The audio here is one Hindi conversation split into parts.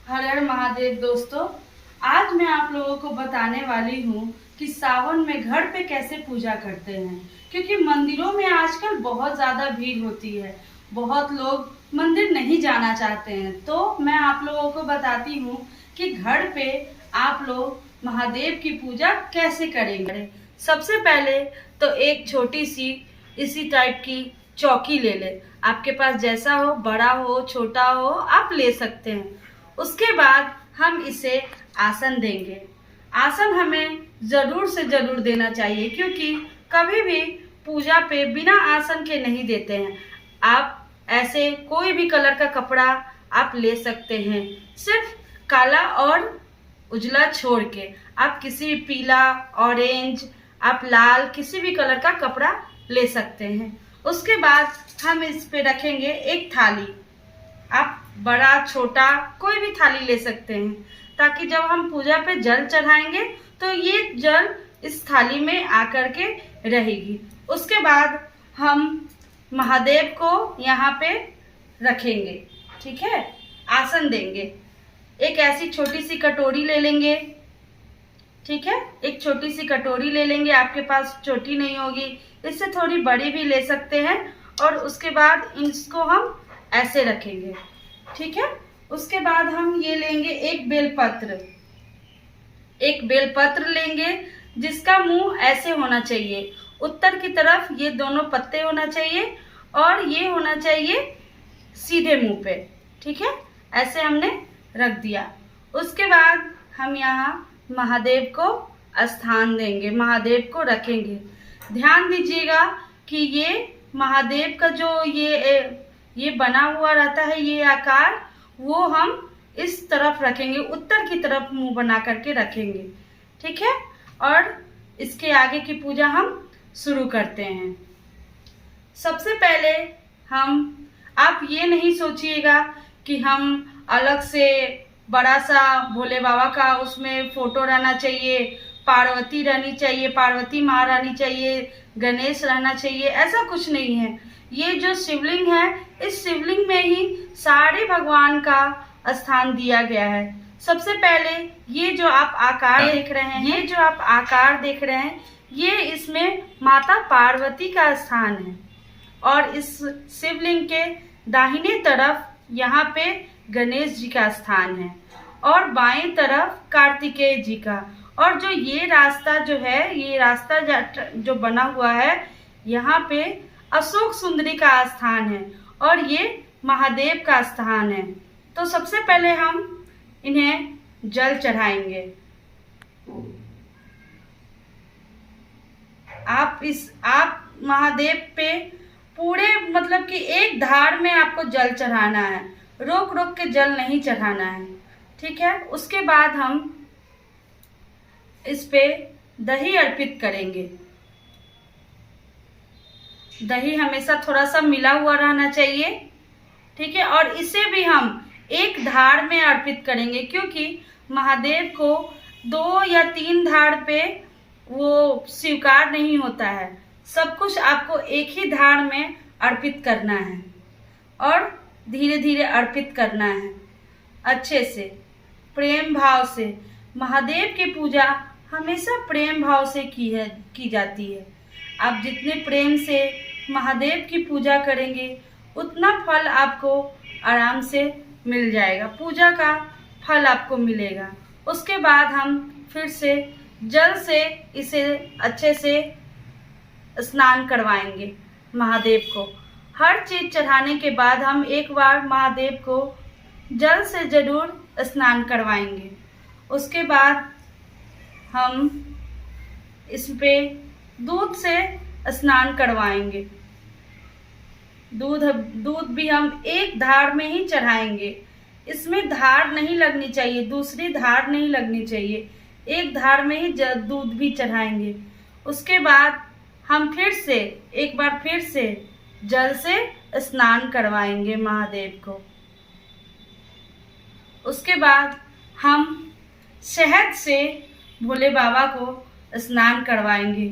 हर हर महादेव दोस्तों। आज मैं आप लोगों को बताने वाली हूँ कि सावन में घर पे कैसे पूजा करते हैं, क्योंकि मंदिरों में आजकल बहुत ज़्यादा भीड़ होती है। बहुत लोग मंदिर नहीं जाना चाहते हैं, तो मैं आप लोगों को बताती हूँ कि घर पे आप लोग महादेव की पूजा कैसे करेंगे। सबसे पहले तो एक छोटी सी इसी टाइप की चौकी ले ले। आपके पास जैसा हो, बड़ा हो छोटा हो, आप ले सकते हैं। उसके बाद हम इसे आसन देंगे। आसन हमें जरूर से जरूर देना चाहिए, क्योंकि कभी भी पूजा पे बिना आसन के नहीं देते हैं। आप ऐसे कोई भी कलर का कपड़ा आप ले सकते हैं, सिर्फ काला और उजला छोड़ के। आप किसी पीला, ऑरेंज, आप लाल, किसी भी कलर का कपड़ा ले सकते हैं। उसके बाद हम इस पे रखेंगे एक थाली। आप बड़ा छोटा कोई भी थाली ले सकते हैं, ताकि जब हम पूजा पे जल चढ़ाएंगे तो ये जल इस थाली में आकर के रहेगी। उसके बाद हम महादेव को यहाँ पे रखेंगे, ठीक है, आसन देंगे। एक ऐसी छोटी सी कटोरी ले लेंगे, ठीक है, एक छोटी सी कटोरी ले लेंगे। आपके पास छोटी नहीं होगी, इससे थोड़ी बड़ी भी ले सकते हैं। और उसके बाद इसको हम ऐसे रखेंगे, ठीक है। उसके बाद हम ये लेंगे एक बेलपत्र लेंगे, जिसका मुंह ऐसे होना चाहिए, उत्तर की तरफ ये दोनों पत्ते होना चाहिए, और ये होना चाहिए सीधे मुंह पे, ठीक है। ऐसे हमने रख दिया। उसके बाद हम यहाँ महादेव को स्थान देंगे, महादेव को रखेंगे। ध्यान दीजिएगा कि ये महादेव का जो ये बना हुआ रहता है, ये आकार, वो हम इस तरफ रखेंगे, उत्तर की तरफ मुंह बना करके रखेंगे, ठीक है। और इसके आगे की पूजा हम शुरू करते हैं। सबसे पहले आप ये नहीं सोचिएगा कि हम अलग से बड़ा सा भोले बाबा का उसमें फोटो रहना चाहिए, पार्वती रहनी चाहिए, पार्वती माँ रहनी चाहिए, गणेश रहना चाहिए। ऐसा कुछ नहीं है। ये जो शिवलिंग है, इस शिवलिंग में ही सारे भगवान का स्थान दिया गया है। सबसे पहले ये जो आप आकार देख रहे हैं, ये इसमें माता पार्वती का स्थान है। और इस शिवलिंग के दाहिने तरफ यहाँ पे गणेश जी का स्थान है, और बाएं तरफ कार्तिकेय जी का। और जो ये रास्ता जो बना हुआ है, यहाँ पे अशोक सुंदरी का स्थान है, और ये महादेव का स्थान है। तो सबसे पहले हम इन्हें जल चढ़ाएंगे। आप महादेव पे पूरे मतलब कि एक धार में आपको जल चढ़ाना है, रोक रोक के जल नहीं चढ़ाना है, ठीक है। उसके बाद हम इस पे दही अर्पित करेंगे। दही हमेशा थोड़ा सा मिला हुआ रहना चाहिए, ठीक है। और इसे भी हम एक धार में अर्पित करेंगे, क्योंकि महादेव को 2 या 3 धार पे वो स्वीकार नहीं होता है। सब कुछ आपको एक ही धार में अर्पित करना है, और धीरे धीरे अर्पित करना है, अच्छे से, प्रेम भाव से। महादेव की पूजा हमेशा प्रेम भाव से की जाती है। आप जितने प्रेम से महादेव की पूजा करेंगे, उतना फल आपको आराम से मिल जाएगा, पूजा का फल आपको मिलेगा। उसके बाद हम फिर से जल से इसे अच्छे से स्नान करवाएंगे महादेव को। हर चीज चढ़ाने के बाद हम एक बार महादेव को जल से जरूर स्नान करवाएंगे। उसके बाद हम इस पे दूध से स्नान करवाएंगे। दूध भी हम एक धार में ही चढ़ाएंगे। इसमें धार नहीं लगनी चाहिए, दूसरी धार नहीं लगनी चाहिए, एक धार में ही दूध भी चढ़ाएंगे। उसके बाद हम एक बार फिर से जल से स्नान करवाएंगे महादेव को। उसके बाद हम शहद से भोले बाबा को स्नान करवाएंगे।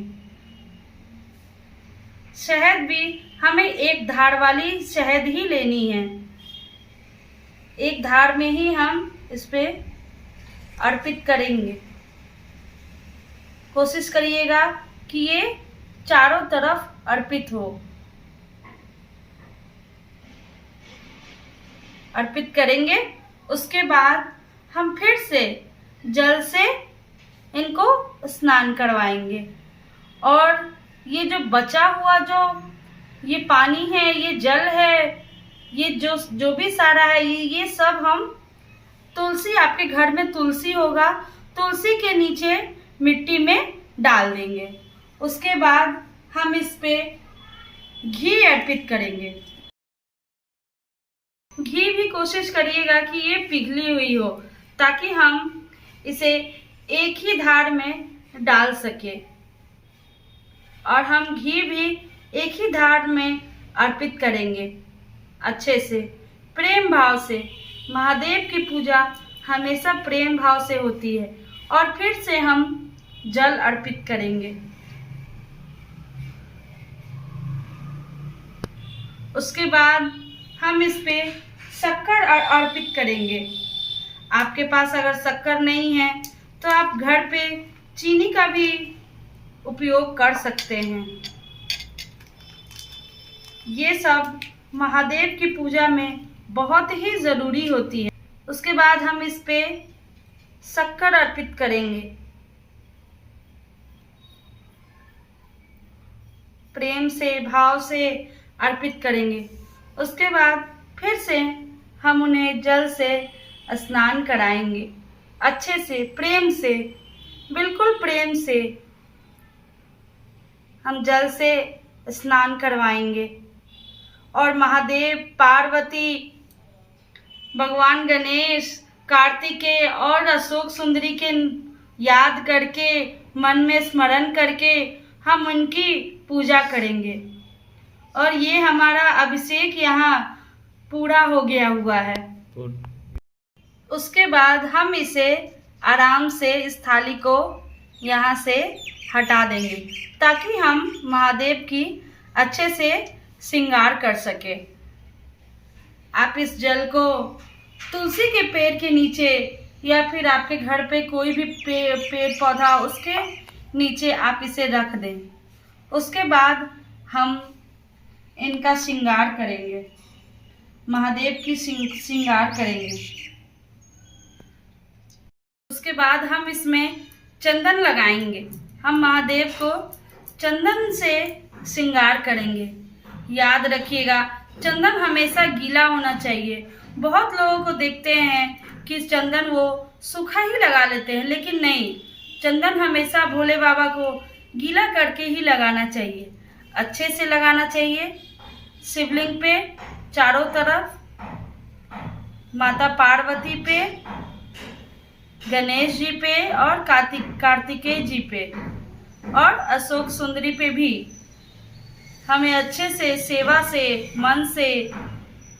शहद भी हमें एक धार वाली शहद ही लेनी है, एक धार में ही हम इस पे अर्पित करेंगे। कोशिश करिएगा कि ये चारों तरफ अर्पित हो। अर्पित करेंगे। उसके बाद हम फिर से जल से इनको स्नान करवाएंगे। और ये जो बचा हुआ जो ये पानी है, ये जल है, ये जो भी सारा है, ये सब हम तुलसी, आपके घर में तुलसी होगा, तुलसी के नीचे मिट्टी में डाल देंगे। उसके बाद हम इस पे घी अर्पित करेंगे। घी भी कोशिश करिएगा कि ये पिघली हुई हो, ताकि हम इसे एक ही धार में डाल सके। और हम घी भी एक ही धार में अर्पित करेंगे अच्छे से, प्रेम भाव से। महादेव की पूजा हमेशा प्रेम भाव से होती है। और फिर से हम जल अर्पित करेंगे। उसके बाद हम इस पे शक्कर अर्पित करेंगे। आपके पास अगर शक्कर नहीं है तो आप घर पे चीनी का भी उपयोग कर सकते हैं। ये सब महादेव की पूजा में बहुत ही ज़रूरी होती है। उसके बाद हम इस पे शक्कर अर्पित करेंगे, प्रेम से, भाव से अर्पित करेंगे। उसके बाद फिर से हम उन्हें जल से स्नान कराएंगे अच्छे से, प्रेम से, बिल्कुल प्रेम से हम जल से स्नान करवाएंगे। और महादेव, पार्वती, भगवान गणेश, कार्तिकेय और अशोक सुंदरी के याद करके, मन में स्मरण करके हम उनकी पूजा करेंगे। और ये हमारा अभिषेक यहाँ पूरा हो गया हुआ है। उसके बाद हम इसे आराम से, इस थाली को यहाँ से हटा देंगे, ताकि हम महादेव की अच्छे से श्रृंगार कर सके। आप इस जल को तुलसी के पेड़ के नीचे या फिर आपके घर पे कोई भी पेड़ पौधा, उसके नीचे आप इसे रख दें। उसके बाद हम इनका श्रृंगार करेंगे, महादेव की श्रृंगार करेंगे। उसके बाद हम इसमें चंदन लगाएंगे। हम महादेव को चंदन से श्रृंगार करेंगे। याद रखिएगा, चंदन हमेशा गीला होना चाहिए। बहुत लोगों को देखते हैं कि चंदन वो सूखा ही लगा लेते हैं, लेकिन नहीं, चंदन हमेशा भोले बाबा को गीला करके ही लगाना चाहिए, अच्छे से लगाना चाहिए। शिवलिंग पे चारों तरफ, माता पार्वती पे, गणेश जी पे और कार्तिकेय जी पे और अशोक सुंदरी पे भी हमें अच्छे से, सेवा से, मन से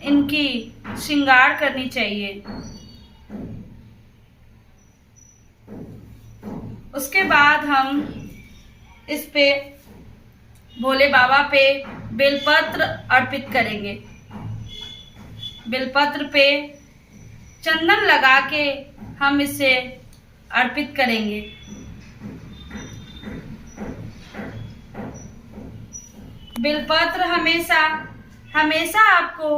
इनकी श्रृंगार करनी चाहिए। उसके बाद हम इस पे भोले बाबा पे बेलपत्र अर्पित करेंगे। बेलपत्र पे चंदन लगा के हम इसे अर्पित करेंगे। बेलपत्र हमेशा आपको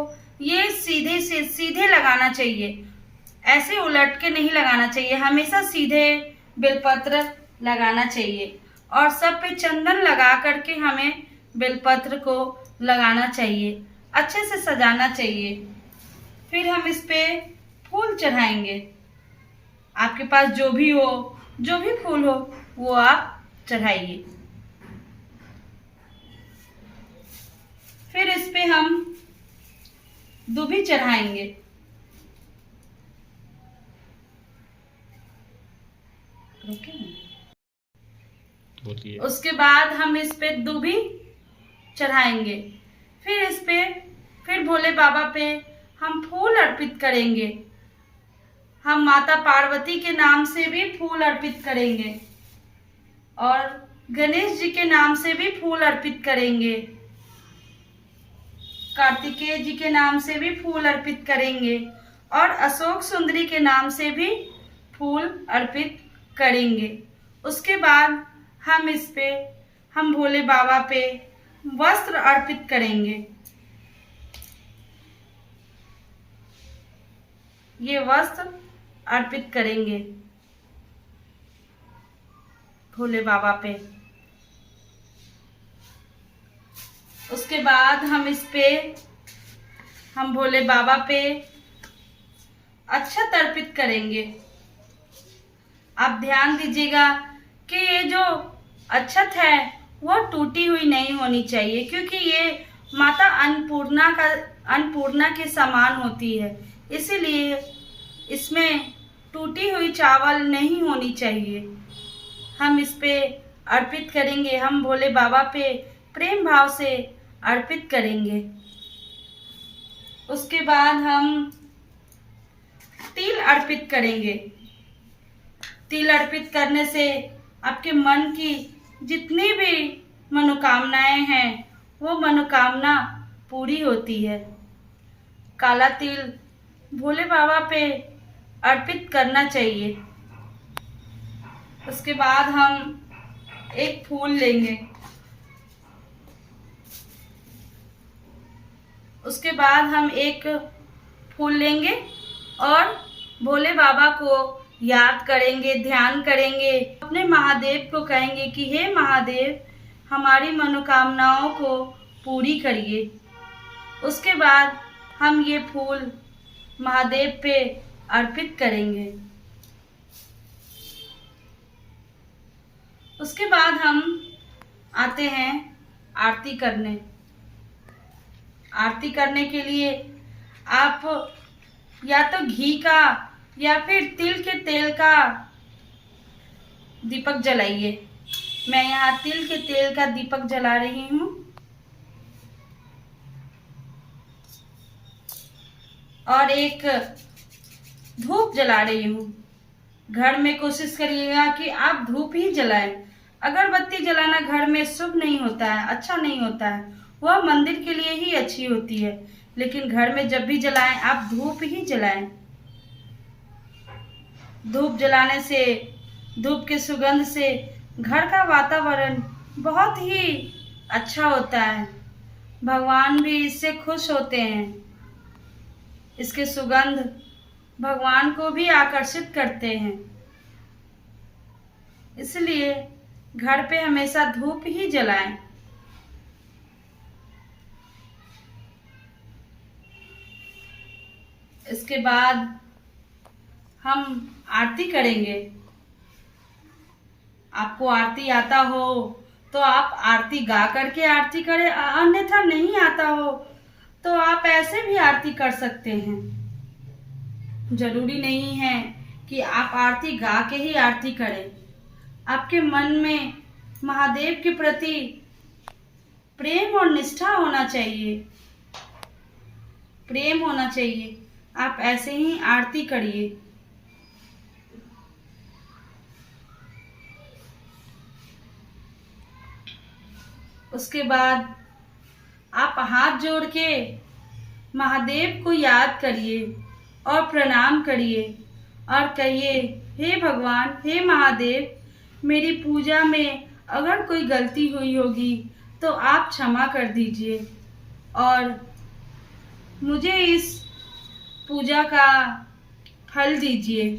ये सीधे लगाना चाहिए, ऐसे उलट के नहीं लगाना चाहिए, हमेशा सीधे बेलपत्र लगाना चाहिए। और सब पे चंदन लगा करके हमें बेलपत्र को लगाना चाहिए, अच्छे से सजाना चाहिए। फिर हम इस पे फूल चढ़ाएंगे। आपके पास जो भी फूल हो वो आप चढ़ाइए। फिर इस पे हम दूबी चढ़ाएंगे। उसके बाद हम इस पे दूबी चढ़ाएंगे। फिर भोले बाबा पे हम फूल अर्पित करेंगे। हम माता पार्वती के नाम से भी फूल अर्पित करेंगे और गणेश जी के नाम से भी फूल अर्पित करेंगे, कार्तिकेय जी के नाम से भी फूल अर्पित करेंगे और अशोक सुंदरी के नाम से भी फूल अर्पित करेंगे। उसके बाद हम भोले बाबा पे वस्त्र अर्पित करेंगे। ये वस्त्र अर्पित करेंगे भोले बाबा पे। उसके बाद हम भोले बाबा पे अक्षत अर्पित करेंगे। आप ध्यान दीजिएगा कि ये जो अक्षत है वो टूटी हुई नहीं होनी चाहिए, क्योंकि ये माता अन्नपूर्णा के समान होती है, इसीलिए इसमें टूटी हुई चावल नहीं होनी चाहिए। हम इस पे अर्पित करेंगे, हम भोले बाबा पे प्रेम भाव से अर्पित करेंगे। उसके बाद हम तिल अर्पित करेंगे। तिल अर्पित करने से आपके मन की जितनी भी मनोकामनाएं हैं वो मनोकामना पूरी होती है। काला तिल भोले बाबा पे अर्पित करना चाहिए। उसके बाद हम एक फूल लेंगे। उसके बाद हम एक फूल लेंगे और भोले बाबा को याद करेंगे, ध्यान करेंगे, अपने महादेव को कहेंगे कि हे महादेव, हमारी मनोकामनाओं को पूरी करिए। उसके बाद हम ये फूल महादेव पे अर्पित करेंगे। उसके बाद हम आते हैं आरती करने। आरती करने के लिए आप या तो घी का या फिर तिल के तेल का दीपक जलाइए। मैं यहाँ तिल के तेल का दीपक जला रही हूँ और एक धूप जला रही हूँ। घर में कोशिश करिएगा कि आप धूप ही जलाएं। अगरबत्ती जलाना घर में शुभ नहीं होता है, अच्छा नहीं होता है, वह मंदिर के लिए ही अच्छी होती है, लेकिन घर में जब भी जलाएं आप धूप ही जलाएं। धूप जलाने से, धूप के सुगंध से घर का वातावरण बहुत ही अच्छा होता है। भगवान भी इससे खुश होते हैं। इसके सुगंध भगवान को भी आकर्षित करते हैं, इसलिए घर पे हमेशा धूप ही जलाएं। इसके बाद हम आरती करेंगे। आपको आरती आता हो तो आप आरती गा करके आरती करें, अन्यथा नहीं आता हो तो आप ऐसे भी आरती कर सकते हैं। जरूरी नहीं है कि आप आरती गा के ही आरती करें। आपके मन में महादेव के प्रति प्रेम और निष्ठा होना चाहिए, प्रेम होना चाहिए। आप ऐसे ही आरती करिए। उसके बाद आप हाथ जोड़ के महादेव को याद करिए और प्रणाम करिए और कहिए, हे भगवान, हे महादेव, मेरी पूजा में अगर कोई गलती हुई होगी तो आप क्षमा कर दीजिए और मुझे इस पूजा का फल दीजिए।